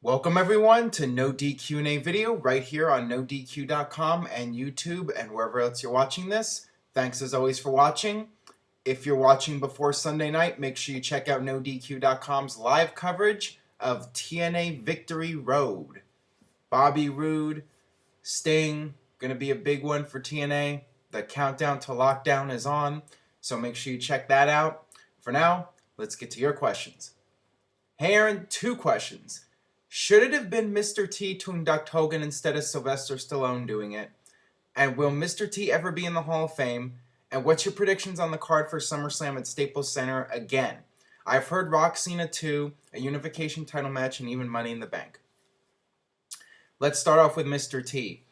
Welcome everyone to NoDQ&A video right here on NoDQ.com and YouTube and wherever else you're watching this. Thanks as always for watching. If you're watching before Sunday night, make sure you check out NoDQ.com's live coverage of TNA Victory Road. Bobby Roode, Sting, going to be a big one for TNA. The countdown to lockdown is on, so make sure you check that out. For now, let's get to your questions. Hey Aaron, 2 questions. Should it have been Mr. T to induct Hogan instead of Sylvester Stallone doing it? And will Mr. T ever be in the Hall of Fame? And what's your predictions on the card for SummerSlam at Staples Center again? I've heard Rock Cena 2, a unification title match, and even Money in the Bank. Let's start off with Mr. T.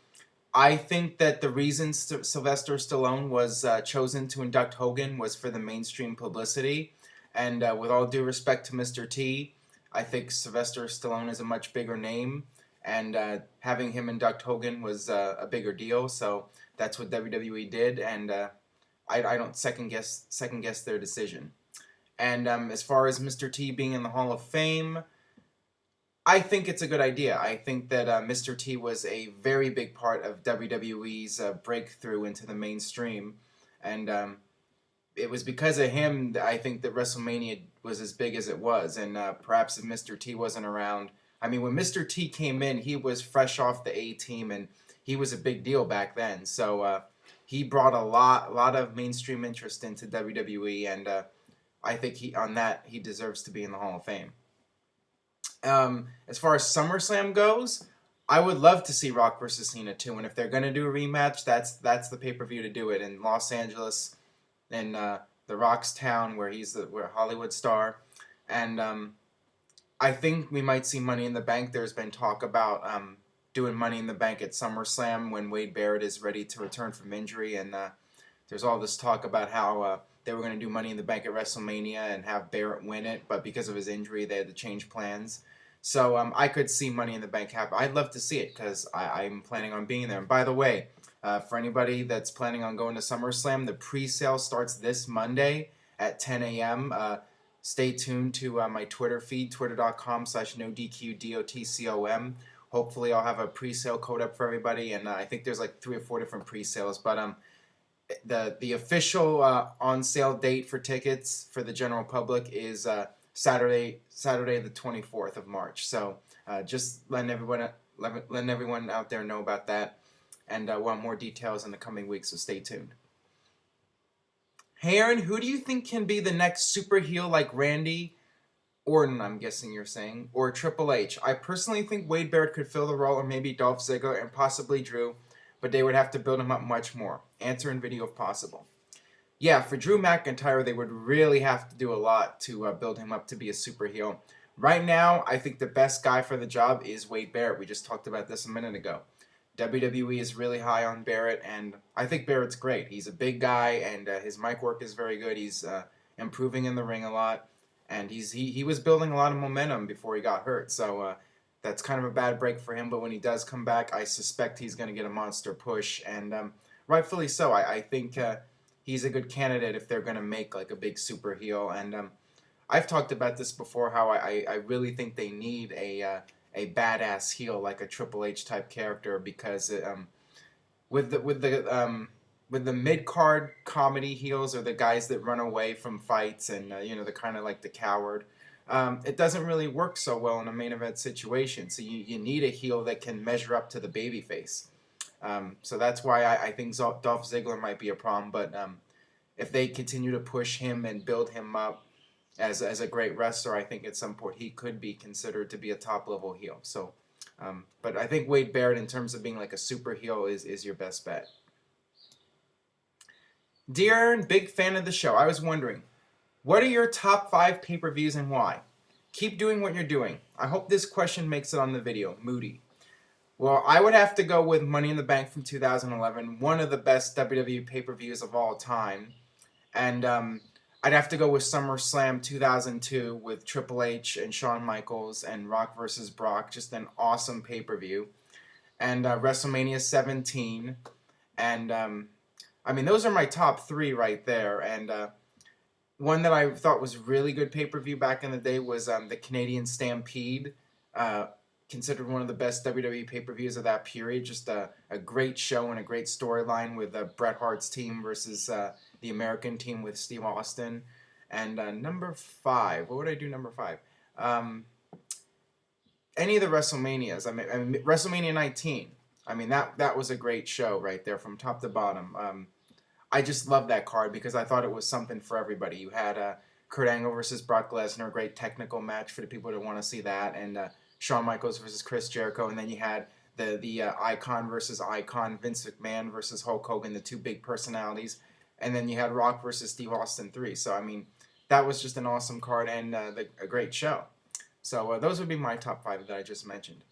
I think that the reason Sylvester Stallone was chosen to induct Hogan was for the mainstream publicity. And with all due respect to Mr. T, I think Sylvester Stallone is a much bigger name, and having him induct Hogan was a bigger deal. So that's what WWE did, and I don't second guess their decision. And as far as Mr. T being in the Hall of Fame, I think it's a good idea. I think that Mr. T was a very big part of WWE's breakthrough into the mainstream, and it was because of him that I think that WrestleMania was as big as it was. And perhaps if Mr. T wasn't around, I mean, when Mr. T came in, he was fresh off the A-Team, and he was a big deal back then. So he brought a lot of mainstream interest into WWE, and I think he deserves to be in the Hall of Fame. As far as SummerSlam goes, I would love to see Rock versus Cena too. And if they're gonna do a rematch, that's the pay-per-view to do it in Los Angeles. In the Rock's town, where he's a Hollywood star. And I think we might see Money in the Bank. There's been talk about doing Money in the Bank at SummerSlam when Wade Barrett is ready to return from injury. And there's all this talk about how they were going to do Money in the Bank at WrestleMania and have Barrett win it, but because of his injury, they had to change plans. So I could see Money in the Bank happen. I'd love to see it because I'm planning on being there. And by the way, for anybody that's planning on going to SummerSlam, the pre-sale starts this Monday at 10 a.m. Stay tuned to my Twitter feed, twitter.com/NoDQDOTCOM. Hopefully I'll have a pre-sale code up for everybody, and I think there's like 3 or 4 different pre-sales. But the official on-sale date for tickets for the general public is Saturday the 24th of March. So just letting everyone out there know about that. And we'll have more details in the coming weeks, so stay tuned. Hey Aaron, who do you think can be the next super heel like Randy Orton, I'm guessing you're saying, or Triple H? I personally think Wade Barrett could fill the role, or maybe Dolph Ziggler and possibly Drew, but they would have to build him up much more. Answer in video if possible. Yeah, for Drew McIntyre, they would really have to do a lot to build him up to be a super heel. Right now, I think the best guy for the job is Wade Barrett. We just talked about this a minute ago. WWE is really high on Barrett, and I think Barrett's great. He's a big guy, and his mic work is very good. He's improving in the ring a lot, and he was building a lot of momentum before he got hurt. So that's kind of a bad break for him, but when he does come back, I suspect he's going to get a monster push, and rightfully so. I think he's a good candidate if they're going to make like a big super heel, and I've talked about this before, how I really think they need a badass heel like a Triple H type character, because with the mid-card comedy heels, or the guys that run away from fights and the kind of like the coward, it doesn't really work so well in a main event situation. So you need a heel that can measure up to the babyface. So that's why I think Dolph Ziggler might be a problem. But if they continue to push him and build him up as a great wrestler, I think at some point he could be considered to be a top-level heel. So, but I think Wade Barrett, in terms of being like a super heel, is your best bet. Dear Aaron, big fan of the show. I was wondering, what are your top 5 pay-per-views and why? Keep doing what you're doing. I hope this question makes it on the video. Moody. Well, I would have to go with Money in the Bank from 2011, one of the best WWE pay-per-views of all time. And I'd have to go with SummerSlam 2002 with Triple H and Shawn Michaels and Rock versus Brock, just an awesome pay-per-view. And WrestleMania 17. And, I mean, those are my top 3 right there. And one that I thought was really good pay-per-view back in the day was the Canadian Stampede considered one of the best WWE pay-per-views of that period. Just a great show and a great storyline with Bret Hart's team versus the American team with Steve Austin. And number 5, what would I do number 5? Any of the WrestleManias. I mean WrestleMania 19. I mean, that was a great show right there from top to bottom. I just love that card because I thought it was something for everybody. You had Kurt Angle versus Brock Lesnar, a great technical match for the people that want to see that, and Shawn Michaels versus Chris Jericho, and then you had the Icon versus Icon, Vince McMahon versus Hulk Hogan, the two big personalities, and then you had Rock versus Steve Austin 3. So, I mean, that was just an awesome card and a great show. So those would be my top 5 that I just mentioned.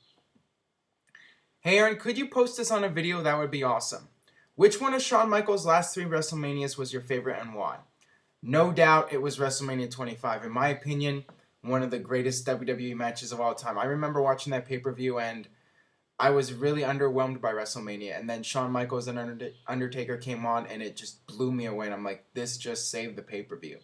Hey Aaron, could you post this on a video? That would be awesome. Which one of Shawn Michaels' last 3 WrestleManias was your favorite and why? No doubt it was WrestleMania 25. In my opinion, one of the greatest WWE matches of all time. I remember watching that pay-per-view and I was really underwhelmed by WrestleMania. And then Shawn Michaels and Undertaker came on and it just blew me away. And I'm like, this just saved the pay-per-view.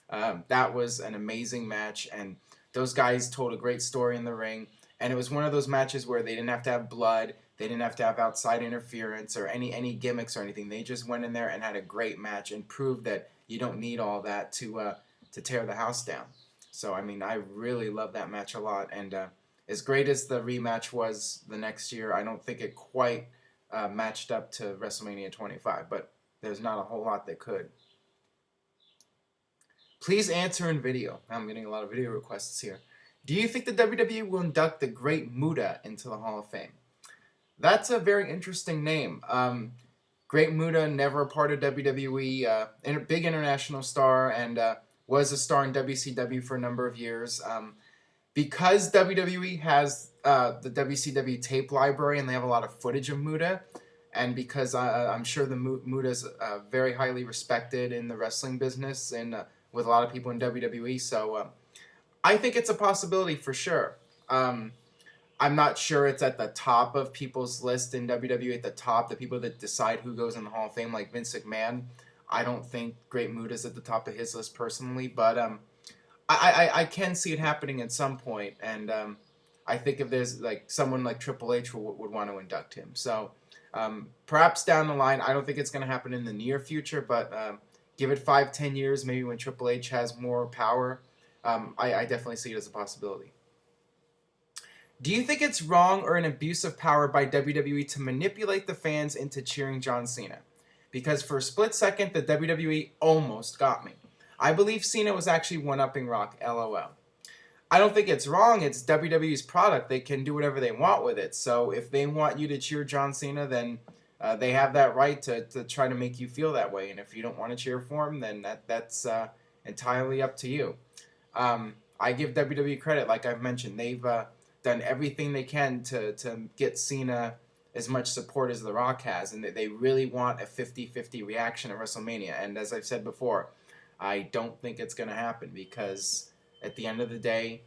That was an amazing match and those guys told a great story in the ring. And it was one of those matches where they didn't have to have blood. They didn't have to have outside interference or any gimmicks or anything. They just went in there and had a great match and proved that you don't need all that to tear the house down. So, I mean, I really love that match a lot. And as great as the rematch was the next year, I don't think it quite matched up to WrestleMania 25. But there's not a whole lot that could. Please answer in video. I'm getting a lot of video requests here. Do you think the WWE will induct the Great Muta into the Hall of Fame? That's a very interesting name. Great Muta, never a part of WWE, a big international star, and was a star in WCW for a number of years. Because WWE has the WCW tape library and they have a lot of footage of Muta, and because I'm sure the Muta's very highly respected in the wrestling business and with a lot of people in WWE, so I think it's a possibility for sure. I'm not sure it's at the top of people's list in WWE, at the top, the people that decide who goes in the Hall of Fame, like Vince McMahon. I don't think Great Muta's at the top of his list personally, but I can see it happening at some point, and I think if there's like someone like Triple H would want to induct him. So perhaps down the line, I don't think it's going to happen in the near future, but give it 5-10 years, maybe when Triple H has more power, I definitely see it as a possibility. Do you think it's wrong or an abuse of power by WWE to manipulate the fans into cheering John Cena? Because for a split second, the WWE almost got me. I believe Cena was actually one-upping Rock, LOL. I don't think it's wrong. It's WWE's product. They can do whatever they want with it. So if they want you to cheer John Cena, then they have that right to try to make you feel that way. And if you don't want to cheer for him, then that's entirely up to you. I give WWE credit. Like I've mentioned, they've done everything they can to get Cena as much support as The Rock has, and they really want a 50-50 reaction at WrestleMania. And as I've said before, I don't think it's going to happen because at the end of the day,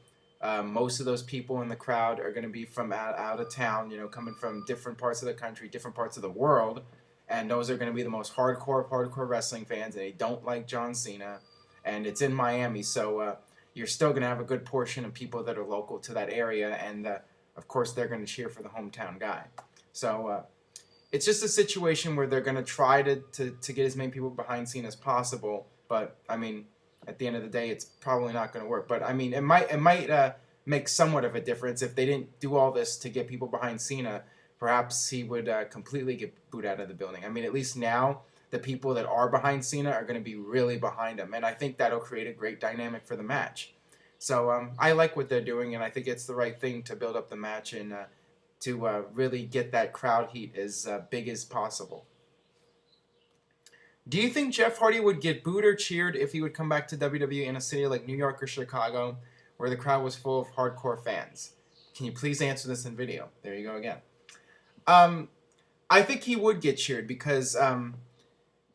most of those people in the crowd are going to be from out of town, you know, coming from different parts of the country, different parts of the world, and those are going to be the most hardcore wrestling fans, and they don't like John Cena, and it's in Miami, so you're still going to have a good portion of people that are local to that area, and of course they're going to cheer for the hometown guy. So it's just a situation where they're going to try to get as many people behind Cena as possible, but I mean, at the end of the day, it's probably not going to work. But I mean, it might make somewhat of a difference if they didn't do all this to get people behind Cena. Perhaps he would completely get booed out of the building. I mean, at least now the people that are behind Cena are going to be really behind him, and I think that'll create a great dynamic for the match. So I like what they're doing, and I think it's the right thing to build up the match and to really get that crowd heat as big as possible. Do you think Jeff Hardy would get booed or cheered if he would come back to WWE in a city like New York or Chicago where the crowd was full of hardcore fans? Can you please answer this in video? There you go again. I think he would get cheered because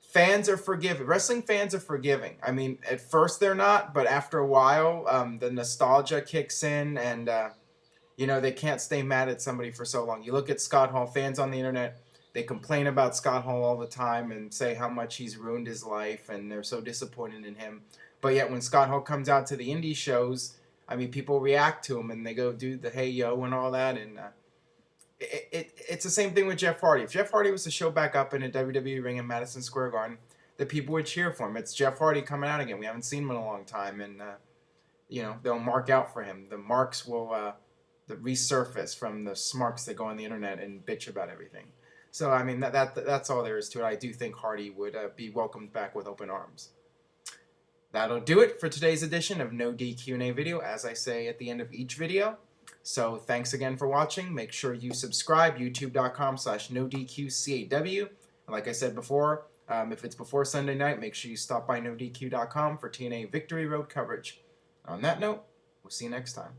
fans are forgiving. Wrestling fans are forgiving. I mean, at first they're not, but after a while, the nostalgia kicks in and, you know, they can't stay mad at somebody for so long. You look at Scott Hall, fans on the internet, they complain about Scott Hall all the time and say how much he's ruined his life and they're so disappointed in him. But yet when Scott Hall comes out to the indie shows, I mean, people react to him and they go do the hey yo and all that, and it's the same thing with Jeff Hardy. If Jeff Hardy was to show back up in a WWE ring in Madison Square Garden, the people would cheer for him. It's Jeff Hardy coming out again. We haven't seen him in a long time, and they'll mark out for him. The marks will resurface from the smarks that go on the internet and bitch about everything. So I mean that's all there is to it. I do think Hardy would be welcomed back with open arms. That'll do it for today's edition of No DQ&A video, as I say at the end of each video. So thanks again for watching. Make sure you subscribe, youtube.com/NoDQCAW. And like I said before, if it's before Sunday night, make sure you stop by NoDQ.com for TNA Victory Road coverage. On that note, we'll see you next time.